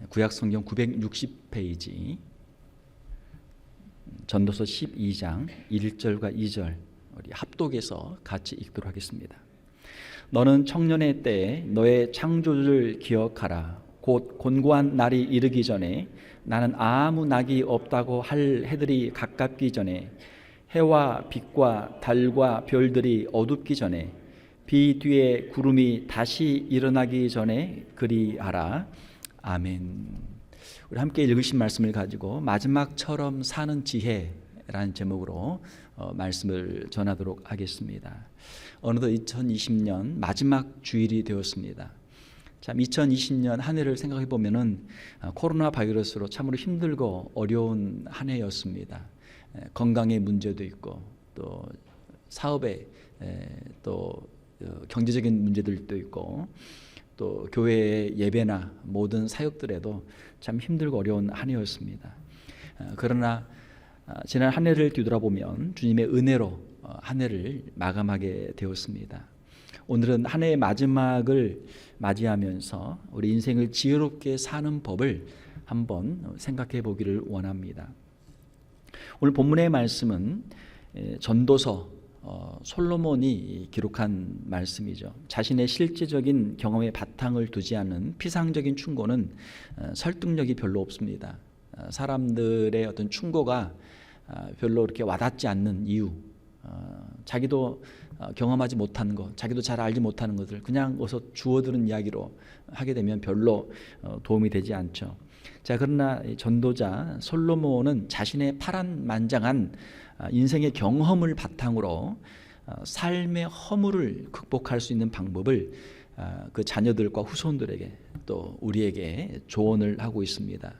구약성경 960페이지 전도서 12장 1절과 2절 우리 합독해서 같이 읽도록 하겠습니다. 너는 청년의 때에 너의 창조주를 기억하라. 곧 곤고한 날이 이르기 전에 나는 아무 낙이 없다고 할 해들이 가깝기 전에 해와 빛과 달과 별들이 어둡기 전에 비 뒤에 구름이 다시 일어나기 전에 그리하라. 아멘. 우리 함께 읽으신 말씀을 가지고 마지막처럼 사는 지혜라는 제목으로 말씀을 전하도록 하겠습니다. 어느덧 2020년 마지막 주일이 되었습니다. 참 2020년 한 해를 생각해 보면은 코로나 바이러스로 참으로 힘들고 어려운 한 해였습니다. 건강의 문제도 있고 또 사업에 또 경제적인 문제들도 있고 또 교회의 예배나 모든 사역들에도 참 힘들고 어려운 한 해였습니다. 그러나 지난 한 해를 뒤돌아보면 주님의 은혜로 한 해를 마감하게 되었습니다. 오늘은 한 해의 마지막을 맞이하면서 우리 인생을 지혜롭게 사는 법을 한번 생각해 보기를 원합니다. 오늘 본문의 말씀은 전도서 솔로몬이 기록한 말씀이죠. 자신의 실제적인 경험에 바탕을 두지 않은 피상적인 충고는 설득력이 별로 없습니다. 사람들의 어떤 충고가 별로 이렇게 와닿지 않는 이유, 자기도 경험하지 못한 것, 자기도 잘 알지 못하는 것을 그냥 어서 주워들은 이야기로 하게 되면 별로 도움이 되지 않죠. 자, 그러나 전도자 솔로몬은 자신의 파란만장한 인생의 경험을 바탕으로 삶의 허물을 극복할 수 있는 방법을 그 자녀들과 후손들에게 또 우리에게 조언을 하고 있습니다.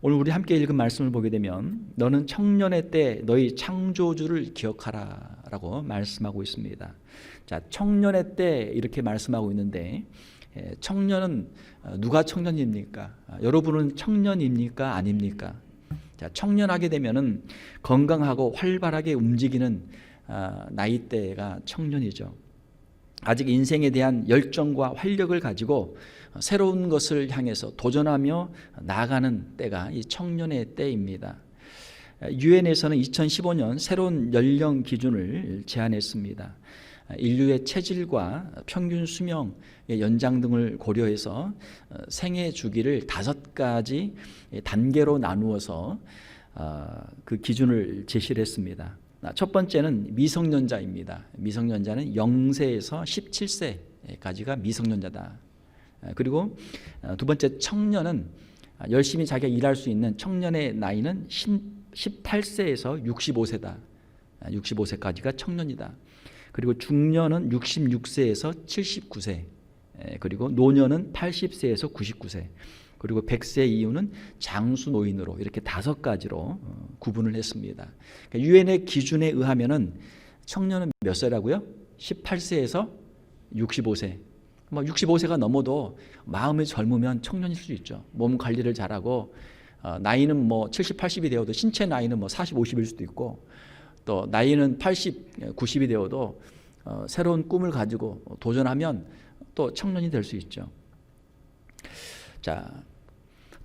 오늘 우리 함께 읽은 말씀을 보게 되면 너는 청년의 때 너희 창조주를 기억하라 라고 말씀하고 있습니다. 자, 청년의 때 이렇게 말씀하고 있는데 청년은 누가 청년입니까? 여러분은 청년입니까? 아닙니까? 자, 청년하게 되면은 건강하고 활발하게 움직이는 나이대가 청년이죠. 아직 인생에 대한 열정과 활력을 가지고 새로운 것을 향해서 도전하며 나아가는 때가 이 청년의 때입니다. 유엔에서는 2015년 새로운 연령 기준을 제안했습니다. 인류의 체질과 평균 수명의 연장 등을 고려해서 생애 주기를 5가지 단계로 나누어서 그 기준을 제시를 했습니다. 첫 번째는 미성년자입니다. 미성년자는 0세에서 17세까지가 미성년자다. 그리고 두 번째 청년은 열심히 자기가 일할 수 있는 청년의 나이는 18세에서 65세다. 65세까지가 청년이다. 그리고 중년은 66세에서 79세, 그리고 노년은 80세에서 99세, 그리고 100세 이후는 장수 노인으로 이렇게 5가지로 구분을 했습니다. 그러니까 유엔의 기준에 의하면은 청년은 몇 세라고요? 18세에서 65세. 뭐 65세가 넘어도 마음이 젊으면 청년일 수 있죠. 몸 관리를 잘하고 나이는 뭐 70, 80이 되어도 신체 나이는 뭐 40, 50일 수도 있고 또 나이는 80, 90이 되어도 새로운 꿈을 가지고 도전하면 또 청년이 될 수 있죠. 자,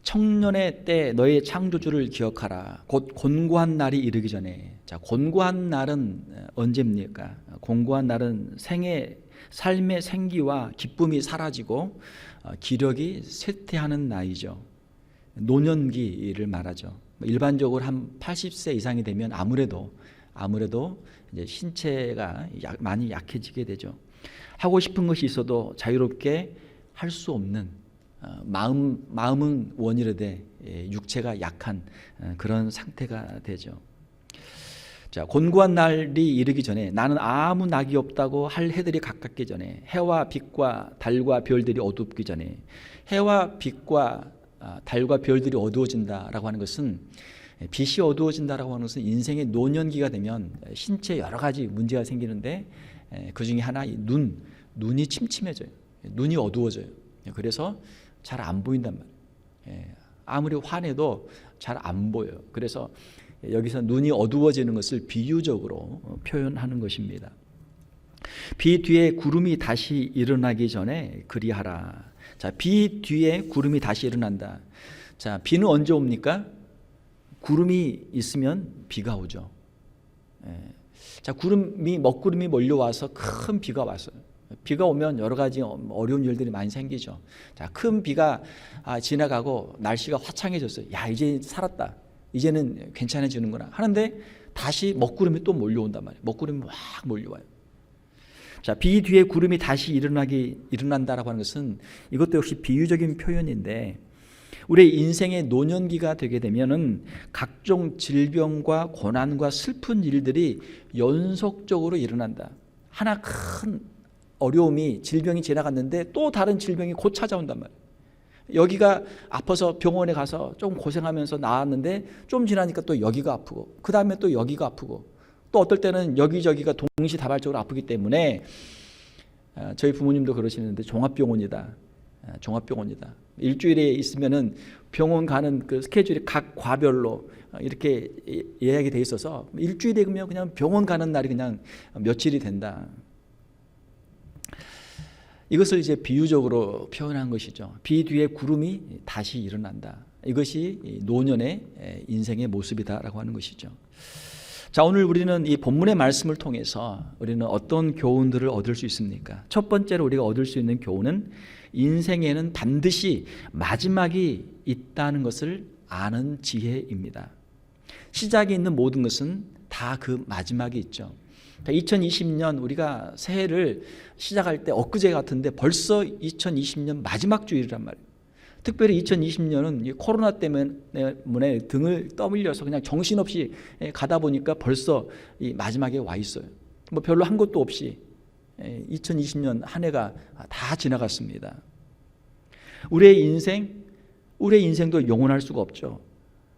청년의 때 너의 창조주를 기억하라. 곧 곤고한 날이 이르기 전에. 자, 곤고한 날은 언제입니까? 곤고한 날은 삶의 생기와 기쁨이 사라지고 기력이 쇠퇴하는 나이죠. 노년기를 말하죠. 일반적으로 한 80세 이상이 되면 아무래도 이제 신체가 많이 약해지게 되죠. 하고 싶은 것이 있어도 자유롭게 할 수 없는 마음은 원이르되 육체가 약한 그런 상태가 되죠. 자, 곤고한 날이 이르기 전에 나는 아무 낙이 없다고 할 해들이 가깝기 전에 해와 빛과 달과 별들이 어둡기 전에 해와 빛과 달과 별들이 어두워진다라고 하는 것은 빛이 어두워진다라고 하는 것은 인생의 노년기가 되면 신체에 여러 가지 문제가 생기는데 그 중에 하나 눈이 침침해져요. 눈이 어두워져요. 그래서 잘 안 보인단 말이에요. 아무리 화내도 잘 안 보여요. 그래서 여기서 눈이 어두워지는 것을 비유적으로 표현하는 것입니다. 비 뒤에 구름이 다시 일어나기 전에 그리하라. 자, 비 뒤에 구름이 다시 일어난다. 자, 비는 언제 옵니까? 구름이 있으면 비가 오죠. 자, 먹구름이 몰려와서 큰 비가 왔어요. 비가 오면 여러 가지 어려운 일들이 많이 생기죠. 자, 큰 비가 지나가고 날씨가 화창해졌어요. 야, 이제 살았다. 이제는 괜찮아지는구나 하는데 다시 먹구름이 또 몰려온단 말이에요. 먹구름이 막 몰려와요. 자, 비 뒤에 구름이 다시 일어난다라고 하는 것은 이것도 역시 비유적인 표현인데, 우리의 인생의 노년기가 되게 되면은 각종 질병과 고난과 슬픈 일들이 연속적으로 일어난다. 하나 큰 어려움이, 질병이 지나갔는데 또 다른 질병이 곧 찾아온단 말이에요. 여기가 아파서 병원에 가서 좀 고생하면서 나았는데 좀 지나니까 또 여기가 아프고, 그 다음에 또 여기가 아프고, 또 어떨 때는 여기저기가 동시다발적으로 아프기 때문에 저희 부모님도 그러시는데 종합병원이다. 종합병원이다. 일주일에 있으면은 병원 가는 그 스케줄이 각 과별로 이렇게 예약이 돼 있어서 일주일에 그냥 병원 가는 날이 그냥 며칠이 된다. 이것을 이제 비유적으로 표현한 것이죠. 비 뒤에 구름이 다시 일어난다. 이것이 노년의 인생의 모습이다라고 하는 것이죠. 자, 오늘 우리는 이 본문의 말씀을 통해서 우리는 어떤 교훈들을 얻을 수 있습니까? 첫 번째로 우리가 얻을 수 있는 교훈은 인생에는 반드시 마지막이 있다는 것을 아는 지혜입니다. 시작이 있는 모든 것은 다 그 마지막이 있죠. 2020년 우리가 새해를 시작할 때 엊그제 같은데 벌써 2020년 마지막 주일이란 말이에요. 특별히 2020년은 코로나 때문에 등을 떠밀려서 그냥 정신없이 가다 보니까 벌써 이 마지막에 와 있어요. 뭐 별로 한 것도 없이 2020년 한 해가 다 지나갔습니다. 우리의 인생도 영원할 수가 없죠.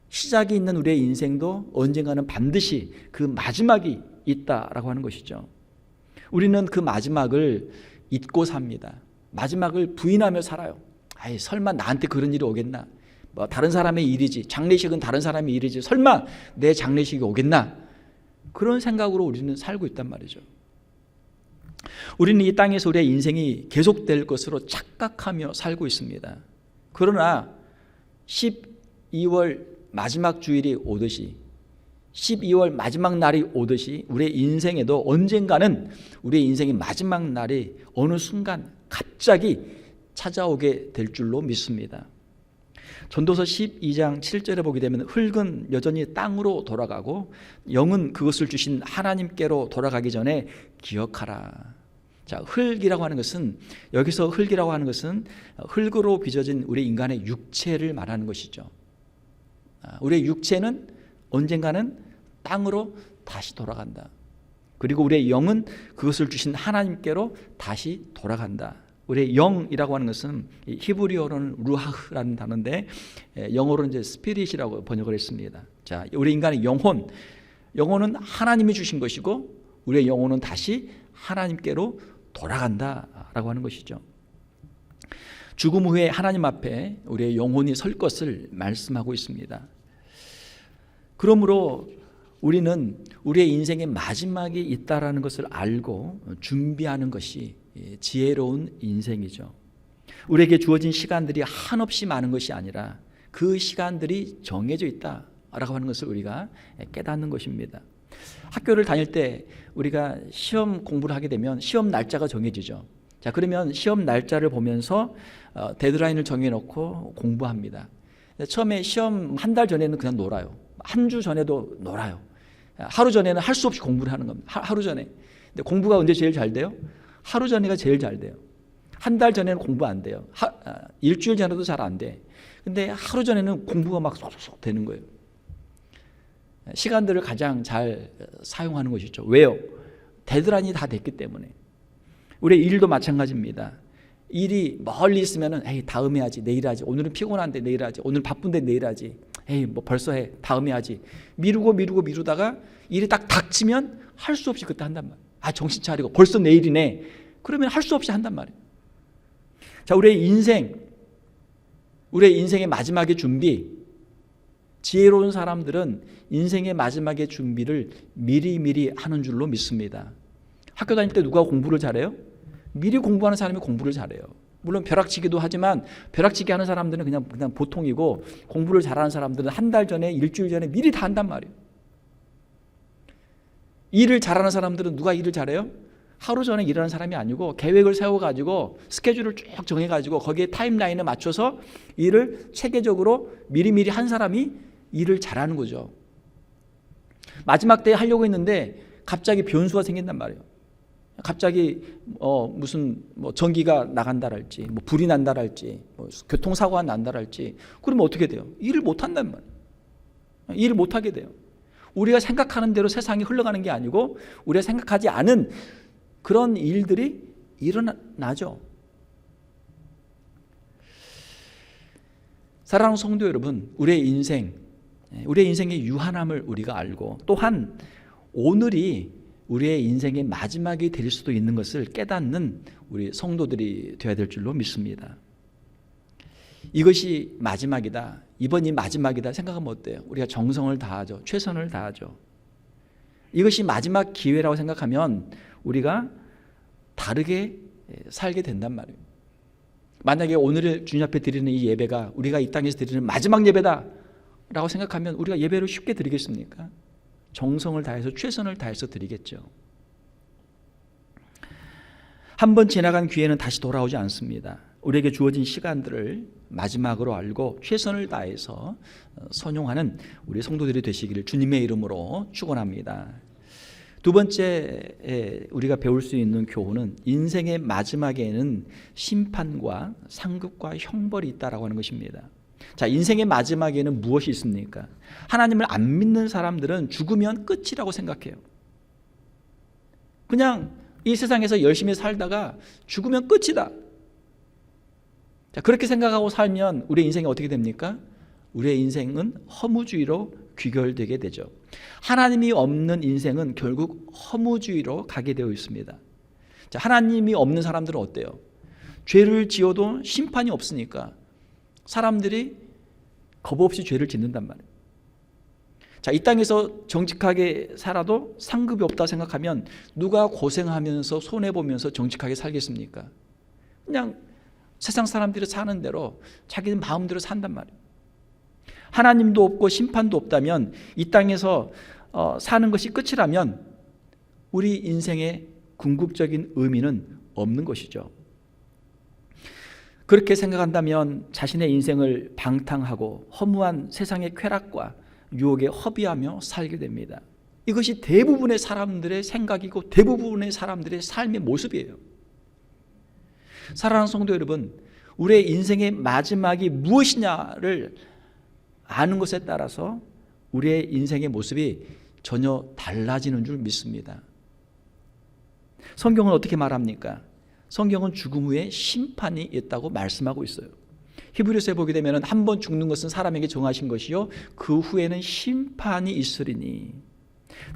시작이 있는 우리의 인생도 언젠가는 반드시 그 마지막이 있다라고 하는 것이죠. 우리는 그 마지막을 잊고 삽니다. 마지막을 부인하며 살아요. 아이, 설마 나한테 그런 일이 오겠나? 뭐 다른 사람의 일이지. 장례식은 다른 사람의 일이지. 설마 내 장례식이 오겠나? 그런 생각으로 우리는 살고 있단 말이죠. 우리는 이 땅에서 우리의 인생이 계속될 것으로 착각하며 살고 있습니다. 그러나 12월 마지막 주일이 오듯이, 12월 마지막 날이 오듯이 우리의 인생에도 언젠가는 우리의 인생의 마지막 날이 어느 순간 갑자기 찾아오게 될 줄로 믿습니다. 전도서 12장 7절에 보게 되면 흙은 여전히 땅으로 돌아가고 영은 그것을 주신 하나님께로 돌아가기 전에 기억하라. 자, 흙이라고 하는 것은, 여기서 흙이라고 하는 것은 흙으로 빚어진 우리 인간의 육체를 말하는 것이죠. 우리의 육체는 언젠가는 땅으로 다시 돌아간다. 그리고 우리의 영은 그것을 주신 하나님께로 다시 돌아간다. 우리의 영이라고 하는 것은 히브리어로는 루하흐라는 단어인데 영어로는 이제 스피릿이라고 번역을 했습니다. 자, 우리 인간의 영혼은 하나님이 주신 것이고 우리의 영혼은 다시 하나님께로 돌아간다라고 하는 것이죠. 죽음 후에 하나님 앞에 우리의 영혼이 설 것을 말씀하고 있습니다. 그러므로 우리는 우리의 인생의 마지막이 있다라는 것을 알고 준비하는 것이 지혜로운 인생이죠. 우리에게 주어진 시간들이 한없이 많은 것이 아니라 그 시간들이 정해져 있다라고 하는 것을 우리가 깨닫는 것입니다. 학교를 다닐 때 우리가 시험 공부를 하게 되면 시험 날짜가 정해지죠. 자, 그러면 시험 날짜를 보면서 데드라인을 정해놓고 공부합니다. 처음에 시험 한 달 전에는 그냥 놀아요. 한 주 전에도 놀아요. 하루 전에는 할 수 없이 공부를 하는 겁니다. 하루 전에. 근데 공부가 언제 제일 잘 돼요? 하루 전에가 제일 잘 돼요. 한 달 전에는 공부 안 돼요. 일주일 전에도 잘 안 돼. 근데 하루 전에는 공부가 막 쏙쏙 되는 거예요. 시간들을 가장 잘 사용하는 것이죠. 왜요? 데드라인이 다 됐기 때문에. 우리 일도 마찬가지입니다. 일이 멀리 있으면은 에이, 다음에 하지, 내일 하지. 오늘은 피곤한데 내일 하지. 오늘 바쁜데 내일 하지. 에이, 뭐 벌써 해, 다음에 하지. 미루다가 일이 딱 닥치면 할 수 없이 그때 한단 말이에요. 아, 정신 차리고 벌써 내일이네. 그러면 할 수 없이 한단 말이에요. 자, 우리의 인생의 마지막의 준비, 지혜로운 사람들은 인생의 마지막의 준비를 미리 하는 줄로 믿습니다. 학교 다닐 때 누가 공부를 잘해요? 미리 공부하는 사람이 공부를 잘해요. 물론 벼락치기도 하지만 벼락치기 하는 사람들은 그냥 보통이고 공부를 잘하는 사람들은 한 달 전에 일주일 전에 미리 다 한단 말이에요. 일을 잘하는 사람들은 누가 일을 잘해요? 하루 전에 일하는 사람이 아니고 계획을 세워가지고 스케줄을 쭉 정해가지고 거기에 타임라인에 맞춰서 일을 체계적으로 미리미리 한 사람이 일을 잘하는 거죠. 마지막 때에 하려고 했는데 갑자기 변수가 생긴단 말이에요. 갑자기 무슨 전기가 나간다랄지 불이 난다랄지 교통사고가 난다랄지 그러면 어떻게 돼요? 일을 못 한단 말이에요. 일을 못 하게 돼요. 우리가 생각하는 대로 세상이 흘러가는 게 아니고 우리가 생각하지 않은 그런 일들이 일어나죠. 사랑하는 성도 여러분, 우리의 인생의 유한함을 우리가 알고 또한 오늘이 우리의 인생의 마지막이 될 수도 있는 것을 깨닫는 우리 성도들이 되어야 될 줄로 믿습니다. 이것이 마지막이다, 이번이 마지막이다 생각하면 어때요? 우리가 정성을 다하죠. 최선을 다하죠. 이것이 마지막 기회라고 생각하면 우리가 다르게 살게 된단 말이에요. 만약에 오늘 주님 앞에 드리는 이 예배가 우리가 이 땅에서 드리는 마지막 예배다 라고 생각하면 우리가 예배를 쉽게 드리겠습니까? 정성을 다해서 최선을 다해서 드리겠죠. 한번 지나간 기회는 다시 돌아오지 않습니다. 우리에게 주어진 시간들을 마지막으로 알고 최선을 다해서 선용하는 우리 성도들이 되시기를 주님의 이름으로 축원합니다. 두 번째 우리가 배울 수 있는 교훈은 인생의 마지막에는 심판과 상급과 형벌이 있다라고 하는 것입니다. 자, 인생의 마지막에는 무엇이 있습니까? 하나님을 안 믿는 사람들은 죽으면 끝이라고 생각해요. 그냥 이 세상에서 열심히 살다가 죽으면 끝이다. 자, 그렇게 생각하고 살면 우리의 인생이 어떻게 됩니까? 우리의 인생은 허무주의로 귀결되게 되죠. 하나님이 없는 인생은 결국 허무주의로 가게 되어 있습니다. 자, 하나님이 없는 사람들은 어때요? 죄를 지어도 심판이 없으니까 사람들이 겁 없이 죄를 짓는단 말이에요. 자, 이 땅에서 정직하게 살아도 상급이 없다 생각하면 누가 고생하면서 손해보면서 정직하게 살겠습니까? 그냥 세상 사람들이 사는 대로 자기 마음대로 산단 말이에요. 하나님도 없고 심판도 없다면 이 땅에서 사는 것이 끝이라면 우리 인생의 궁극적인 의미는 없는 것이죠. 그렇게 생각한다면 자신의 인생을 방탕하고 허무한 세상의 쾌락과 유혹에 허비하며 살게 됩니다. 이것이 대부분의 사람들의 생각이고 대부분의 사람들의 삶의 모습이에요. 사랑하는 성도 여러분, 우리의 인생의 마지막이 무엇이냐를 아는 것에 따라서 우리의 인생의 모습이 전혀 달라지는 줄 믿습니다. 성경은 어떻게 말합니까? 성경은 죽음 후에 심판이 있다고 말씀하고 있어요. 히브리서에 보게 되면 한 번 죽는 것은 사람에게 정하신 것이요 그 후에는 심판이 있으리니,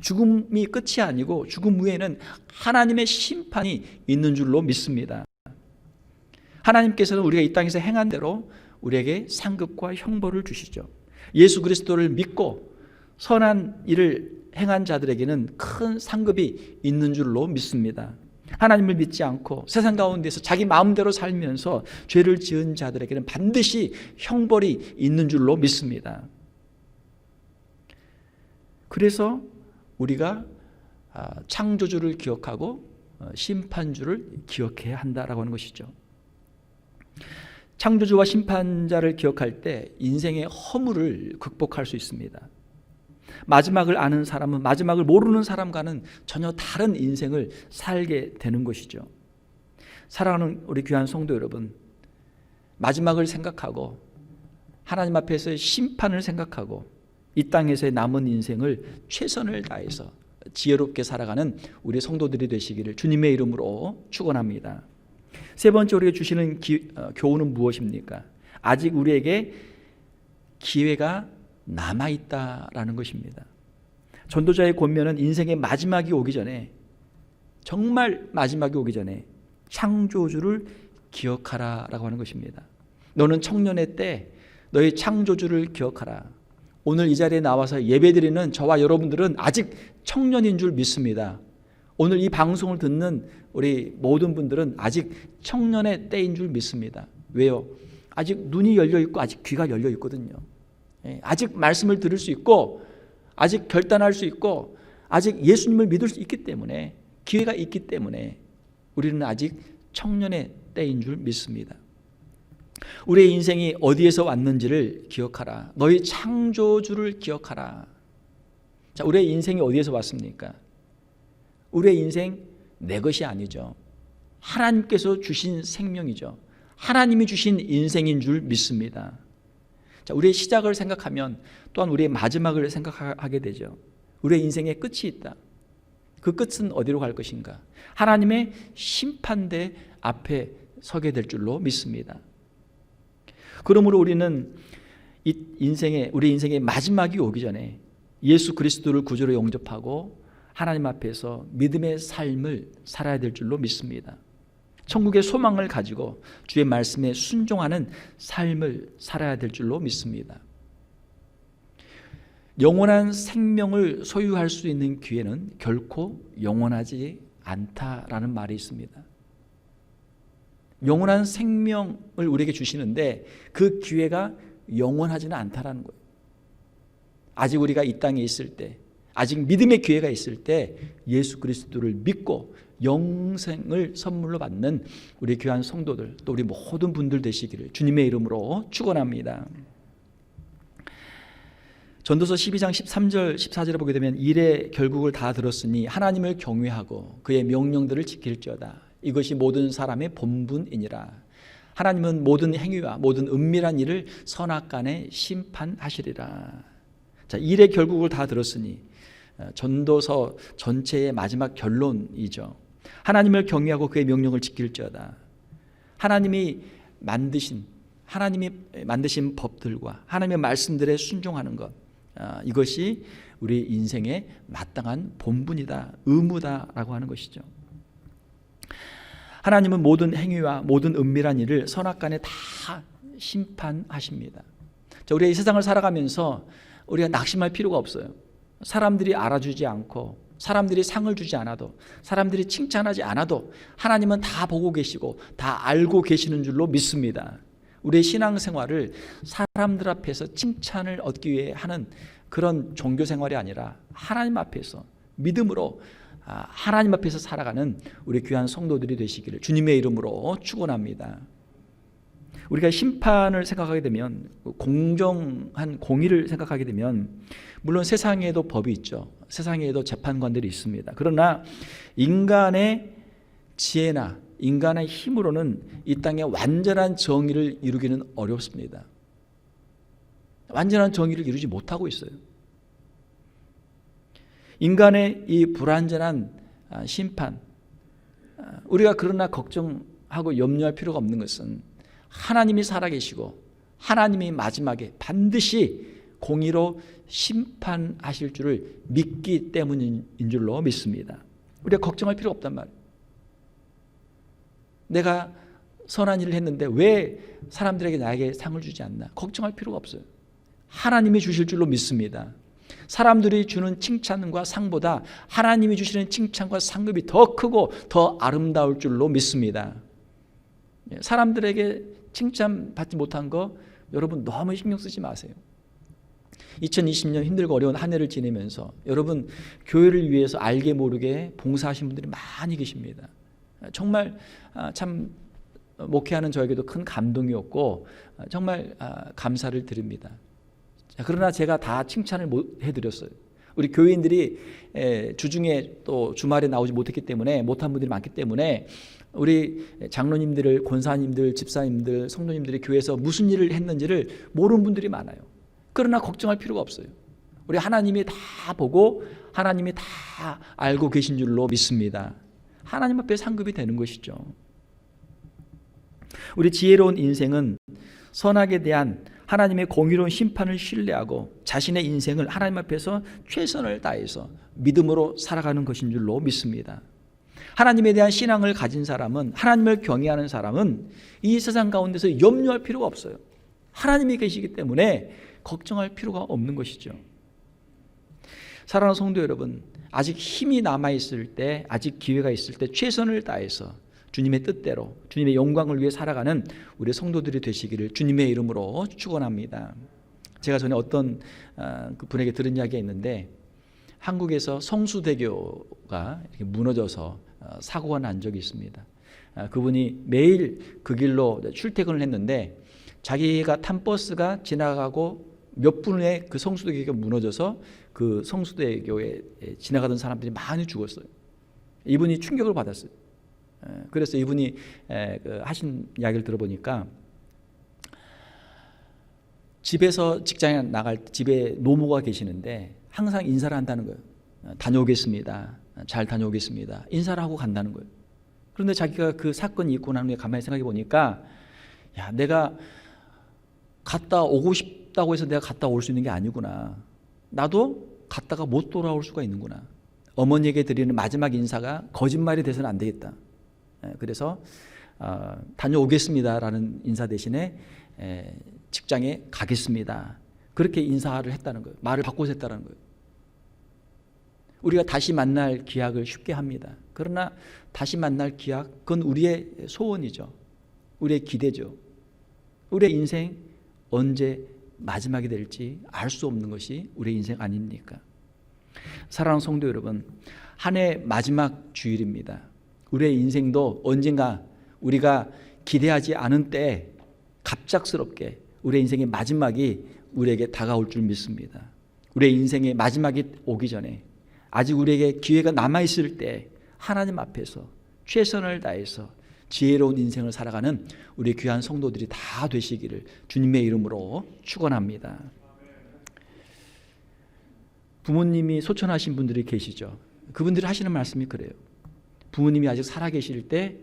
죽음이 끝이 아니고 죽음 후에는 하나님의 심판이 있는 줄로 믿습니다. 하나님께서는 우리가 이 땅에서 행한 대로 우리에게 상급과 형벌을 주시죠. 예수 그리스도를 믿고 선한 일을 행한 자들에게는 큰 상급이 있는 줄로 믿습니다. 하나님을 믿지 않고 세상 가운데서 자기 마음대로 살면서 죄를 지은 자들에게는 반드시 형벌이 있는 줄로 믿습니다. 그래서 우리가 창조주를 기억하고 심판주를 기억해야 한다라고 하는 것이죠. 창조주와 심판자를 기억할 때 인생의 허물을 극복할 수 있습니다. 마지막을 아는 사람은 마지막을 모르는 사람과는 전혀 다른 인생을 살게 되는 것이죠. 사랑하는 우리 귀한 성도 여러분, 마지막을 생각하고 하나님 앞에서의 심판을 생각하고 이 땅에서의 남은 인생을 최선을 다해서 지혜롭게 살아가는 우리 성도들이 되시기를 주님의 이름으로 축원합니다. 세 번째 우리에게 주시는 교훈은 무엇입니까? 아직 우리에게 기회가 남아있다라는 것입니다. 전도자의 권면은 인생의 마지막이 오기 전에, 정말 마지막이 오기 전에 창조주를 기억하라라고 하는 것입니다. 너는 청년의 때 너의 창조주를 기억하라. 오늘 이 자리에 나와서 예배드리는 저와 여러분들은 아직 청년인 줄 믿습니다. 오늘 이 방송을 듣는 우리 모든 분들은 아직 청년의 때인 줄 믿습니다. 왜요? 아직 눈이 열려 있고 아직 귀가 열려 있거든요. 아직 말씀을 들을 수 있고 아직 결단할 수 있고 아직 예수님을 믿을 수 있기 때문에, 기회가 있기 때문에 우리는 아직 청년의 때인 줄 믿습니다. 우리의 인생이 어디에서 왔는지를 기억하라. 너희 창조주를 기억하라. 자, 우리의 인생이 어디에서 왔습니까? 우리의 인생 내 것이 아니죠. 하나님께서 주신 생명이죠. 하나님이 주신 인생인 줄 믿습니다. 자, 우리의 시작을 생각하면 또한 우리의 마지막을 생각하게 되죠. 우리의 인생의 끝이 있다. 그 끝은 어디로 갈 것인가? 하나님의 심판대 앞에 서게 될 줄로 믿습니다. 그러므로 우리는 우리 인생의 마지막이 오기 전에 예수 그리스도를 구주로 영접하고 하나님 앞에서 믿음의 삶을 살아야 될 줄로 믿습니다. 천국의 소망을 가지고 주의 말씀에 순종하는 삶을 살아야 될 줄로 믿습니다. 영원한 생명을 소유할 수 있는 기회는 결코 영원하지 않다라는 말이 있습니다. 영원한 생명을 우리에게 주시는데 그 기회가 영원하지는 않다라는 거예요. 아직 우리가 이 땅에 있을 때, 아직 믿음의 기회가 있을 때 예수 그리스도를 믿고 영생을 선물로 받는 우리 귀한 성도들, 또 우리 모든 분들 되시기를 주님의 이름으로 축원합니다. 전도서 12장 13절 14절에 보게 되면 일의 결국을 다 들었으니 하나님을 경외하고 그의 명령들을 지킬지어다. 이것이 모든 사람의 본분이니라. 하나님은 모든 행위와 모든 은밀한 일을 선악간에 심판하시리라. 자, 일의 결국을 다 들었으니 전도서 전체의 마지막 결론이죠. 하나님을 경외하고 그의 명령을 지킬지어다. 하나님이 만드신 법들과 하나님의 말씀들에 순종하는 것, 이것이 우리 인생의 마땅한 본분이다, 의무다라고 하는 것이죠. 하나님은 모든 행위와 모든 은밀한 일을 선악간에 다 심판하십니다. 자, 우리가 이 세상을 살아가면서 우리가 낙심할 필요가 없어요. 사람들이 알아주지 않고 사람들이 상을 주지 않아도, 사람들이 칭찬하지 않아도 하나님은 다 보고 계시고 다 알고 계시는 줄로 믿습니다. 우리의 신앙생활을 사람들 앞에서 칭찬을 얻기 위해 하는 그런 종교생활이 아니라 하나님 앞에서 믿음으로 하나님 앞에서 살아가는 우리 귀한 성도들이 되시기를 주님의 이름으로 축원합니다. 우리가 심판을 생각하게 되면, 공정한 공의를 생각하게 되면, 물론 세상에도 법이 있죠. 세상에도 재판관들이 있습니다. 그러나 인간의 지혜나 인간의 힘으로는 이 땅에 완전한 정의를 이루기는 어렵습니다. 완전한 정의를 이루지 못하고 있어요. 인간의 이 불완전한 심판, 우리가 그러나 걱정하고 염려할 필요가 없는 것은 하나님이 살아계시고 하나님이 마지막에 반드시 공의로 심판하실 줄을 믿기 때문인 줄로 믿습니다. 우리가 걱정할 필요가 없단 말이에요. 내가 선한 일을 했는데 왜 사람들에게 나에게 상을 주지 않나? 걱정할 필요가 없어요. 하나님이 주실 줄로 믿습니다. 사람들이 주는 칭찬과 상보다 하나님이 주시는 칭찬과 상급이 더 크고 더 아름다울 줄로 믿습니다. 사람들에게 칭찬받지 못한 거 여러분 너무 신경 쓰지 마세요. 2020년 힘들고 어려운 한 해를 지내면서 여러분 교회를 위해서 알게 모르게 봉사하신 분들이 많이 계십니다. 정말 참 목회하는 저에게도 큰 감동이었고 정말 감사를 드립니다. 그러나 제가 다 칭찬을 못 해드렸어요. 우리 교인들이 주중에 또 주말에 나오지 못했기 때문에, 못한 분들이 많기 때문에 우리 장로님들, 권사님들, 집사님들, 성도님들이 교회에서 무슨 일을 했는지를 모르는 분들이 많아요. 그러나 걱정할 필요가 없어요. 우리 하나님이 다 보고 하나님이 다 알고 계신 줄로 믿습니다. 하나님 앞에 상급이 되는 것이죠. 우리 지혜로운 인생은 선악에 대한 하나님의 공의로운 심판을 신뢰하고 자신의 인생을 하나님 앞에서 최선을 다해서 믿음으로 살아가는 것인 줄로 믿습니다. 하나님에 대한 신앙을 가진 사람은, 하나님을 경외하는 사람은 이 세상 가운데서 염려할 필요가 없어요. 하나님이 계시기 때문에 걱정할 필요가 없는 것이죠. 사랑하는 성도 여러분, 아직 힘이 남아있을 때, 아직 기회가 있을 때 최선을 다해서 주님의 뜻대로 주님의 영광을 위해 살아가는 우리 성도들이 되시기를 주님의 이름으로 축원합니다. 제가 전에 어떤 그 분에게 들은 이야기가 있는데, 한국에서 성수대교가 이렇게 무너져서 사고가 난 적이 있습니다. 그분이 매일 그 길로 출퇴근을 했는데, 자기가 탄 버스가 지나가고 몇 분 후에 그 성수대교가 무너져서 그 성수대교에 지나가던 사람들이 많이 죽었어요. 이분이 충격을 받았어요. 그래서 이분이 하신 이야기를 들어보니까, 집에서 직장에 나갈 때 집에 노모가 계시는데 항상 인사를 한다는 거예요. 다녀오겠습니다. 잘 다녀오겠습니다. 인사를 하고 간다는 거예요. 그런데 자기가 그 사건이 있고 난 후에 가만히 생각해 보니까, 야, 내가 갔다 오고 싶다고 해서 내가 갔다 올 수 있는 게 아니구나. 나도 갔다가 못 돌아올 수가 있는구나. 어머니에게 드리는 마지막 인사가 거짓말이 돼서는 안 되겠다. 그래서 다녀오겠습니다라는 인사 대신에 직장에 가겠습니다. 그렇게 인사를 했다는 거예요. 말을 바꿔서 했다는 거예요. 우리가 다시 만날 기약을 쉽게 합니다. 그러나 다시 만날 기약, 그건 우리의 소원이죠. 우리의 기대죠. 우리의 인생 언제 마지막이 될지 알 수 없는 것이 우리의 인생 아닙니까? 사랑하는 성도 여러분, 한 해 마지막 주일입니다. 우리의 인생도 언젠가 우리가 기대하지 않은 때에 갑작스럽게 우리의 인생의 마지막이 우리에게 다가올 줄 믿습니다. 우리의 인생의 마지막이 오기 전에, 아직 우리에게 기회가 남아있을 때 하나님 앞에서 최선을 다해서 지혜로운 인생을 살아가는 우리 귀한 성도들이 다 되시기를 주님의 이름으로 축원합니다. 부모님이 소천하신 분들이 계시죠. 그분들이 하시는 말씀이 그래요. 부모님이 아직 살아계실 때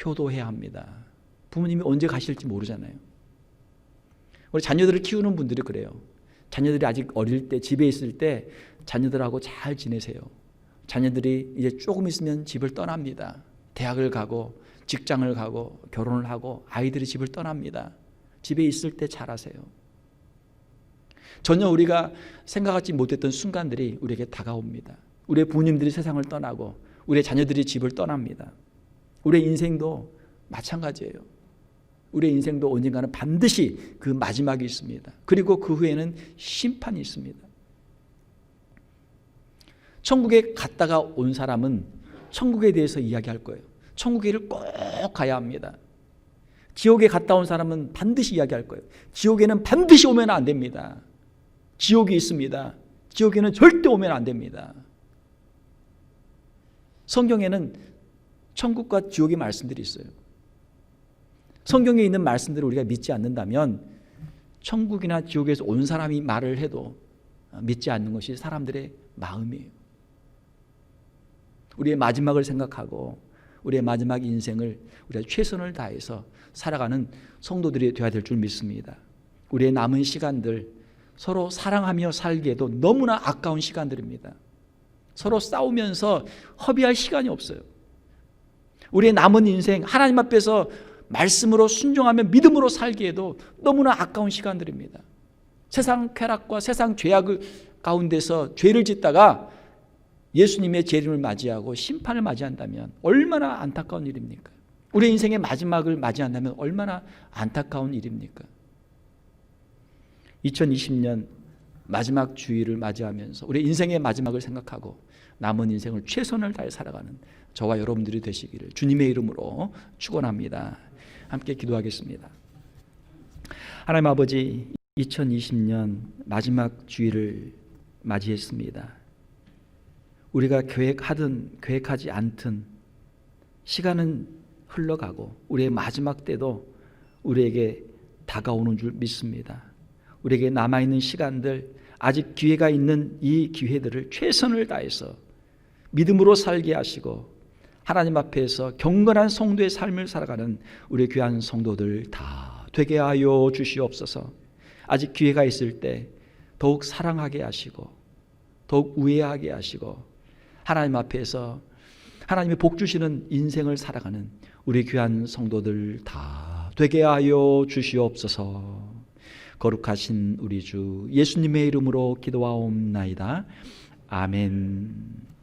효도해야 합니다. 부모님이 언제 가실지 모르잖아요. 우리 자녀들을 키우는 분들이 그래요. 자녀들이 아직 어릴 때, 집에 있을 때 자녀들하고 잘 지내세요. 자녀들이 이제 조금 있으면 집을 떠납니다. 대학을 가고 직장을 가고 결혼을 하고 아이들이 집을 떠납니다. 집에 있을 때 잘하세요. 전혀 우리가 생각하지 못했던 순간들이 우리에게 다가옵니다. 우리의 부모님들이 세상을 떠나고 우리의 자녀들이 집을 떠납니다. 우리의 인생도 마찬가지예요. 우리의 인생도 언젠가는 반드시 그 마지막이 있습니다. 그리고 그 후에는 심판이 있습니다. 천국에 갔다가 온 사람은 천국에 대해서 이야기할 거예요. 천국에를 꼭 가야 합니다. 지옥에 갔다 온 사람은 반드시 이야기할 거예요. 지옥에는 반드시 오면 안 됩니다. 지옥이 있습니다. 지옥에는 절대 오면 안 됩니다. 성경에는 천국과 지옥의 말씀들이 있어요. 성경에 있는 말씀들을 우리가 믿지 않는다면 천국이나 지옥에서 온 사람이 말을 해도 믿지 않는 것이 사람들의 마음이에요. 우리의 마지막을 생각하고 우리의 마지막 인생을 우리가 최선을 다해서 살아가는 성도들이 되어야 될 줄 믿습니다. 우리의 남은 시간들 서로 사랑하며 살기에도 너무나 아까운 시간들입니다. 서로 싸우면서 허비할 시간이 없어요. 우리의 남은 인생 하나님 앞에서 말씀으로 순종하며 믿음으로 살기에도 너무나 아까운 시간들입니다. 세상 쾌락과 세상 죄악 가운데서 죄를 짓다가 예수님의 재림을 맞이하고 심판을 맞이한다면 얼마나 안타까운 일입니까? 우리 인생의 마지막을 맞이한다면 얼마나 안타까운 일입니까? 2020년 마지막 주일을 맞이하면서 우리 인생의 마지막을 생각하고 남은 인생을 최선을 다해 살아가는 저와 여러분들이 되시기를 주님의 이름으로 축원합니다. 함께 기도하겠습니다. 하나님 아버지, 2020년 마지막 주일을 맞이했습니다. 우리가 계획하든 계획하지 않든 시간은 흘러가고 우리의 마지막 때도 우리에게 다가오는 줄 믿습니다. 우리에게 남아있는 시간들, 아직 기회가 있는 이 기회들을 최선을 다해서 믿음으로 살게 하시고 하나님 앞에서 경건한 성도의 삶을 살아가는 우리 귀한 성도들 다 되게 하여 주시옵소서. 아직 기회가 있을 때 더욱 사랑하게 하시고 더욱 우애하게 하시고 하나님 앞에서 하나님의 복 주시는 인생을 살아가는 우리 귀한 성도들 다 되게 하여 주시옵소서. 거룩하신 우리 주 예수님의 이름으로 기도하옵나이다. 아멘.